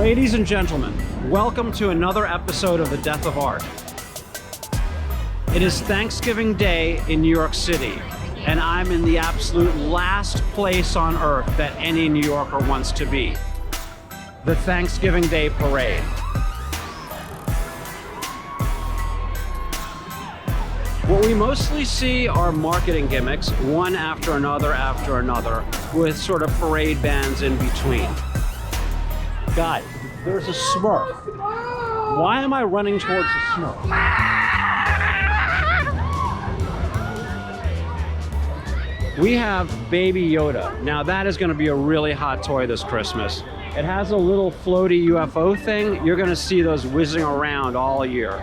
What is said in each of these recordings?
Ladies and gentlemen, welcome to another episode of The Death of Art. It is Thanksgiving Day in New York City, and I'm in the absolute last place on earth that any New Yorker wants to be, the Thanksgiving Day Parade. What we mostly see are marketing gimmicks, one after another, with sort of parade bands in between. Guys, there's a Smurf. Why am I running towards the Smurf? We have Baby Yoda. Now that is going to be a really hot toy this Christmas. It has a little floaty UFO thing. You're going to see those whizzing around all year.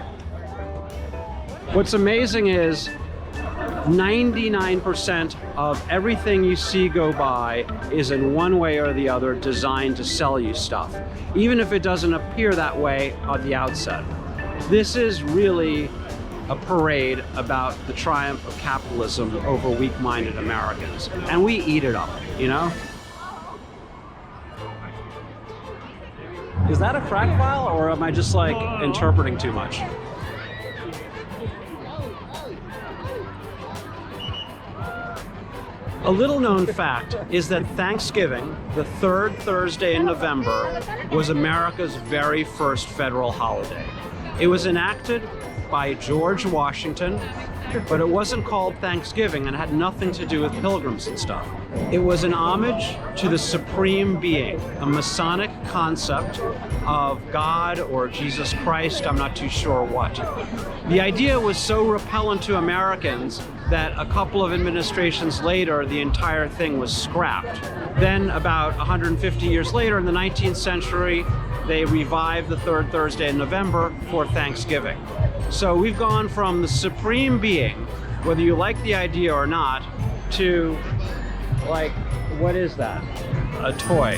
What's amazing is 99% of everything you see go by is in one way or the other designed to sell you stuff, even if it doesn't appear that way at the outset. This is really a parade about the triumph of capitalism over weak-minded Americans, and we eat it up, you know? Is that a crack file, or am I just like interpreting too much? A little known fact is that Thanksgiving, the third Thursday in November, was America's very first federal holiday. It was enacted by George Washington, but it wasn't called Thanksgiving and had nothing to do with pilgrims and stuff. It was an homage to the Supreme Being, a Masonic concept of God or Jesus Christ, I'm not too sure what. The idea was so repellent to Americans that a couple of administrations later, the entire thing was scrapped. Then about 150 years later, in the 19th century, they revived the third Thursday in November for Thanksgiving. So we've gone from the Supreme Being, whether you like the idea or not, to, like, what is that? A toy.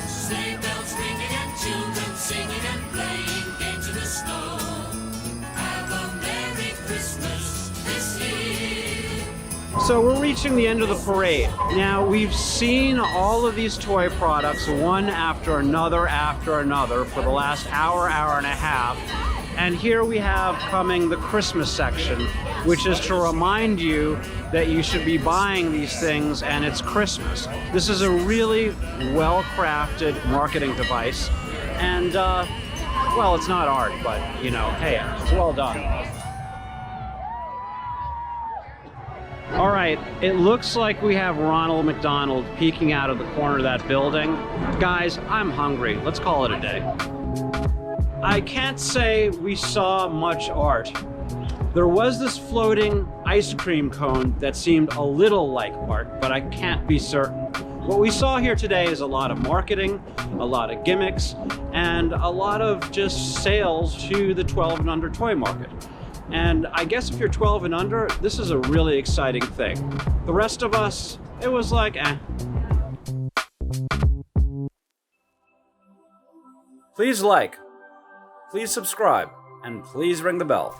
Sleigh bells ringing and children singing and playing games in the snow. Have a Merry Christmas this year. So we're reaching the end of the parade. Now we've seen all of these toy products one after another for the last hour and a half. And here we have coming the Christmas section, which is to remind you that you should be buying these things and it's Christmas. This is a really well-crafted marketing device. And, well, it's not art, but, you know, hey, it's well done. All right, it looks like we have Ronald McDonald peeking out of the corner of that building. Guys, I'm hungry. Let's call it a day. I can't say we saw much art. There was this floating ice cream cone that seemed a little like art, but I can't be certain. What we saw here today is a lot of marketing, a lot of gimmicks, and a lot of just sales to the 12 and under toy market. And I guess if you're 12 and under, this is a really exciting thing. The rest of us, it was like, eh. Please like, please subscribe, and please ring the bell.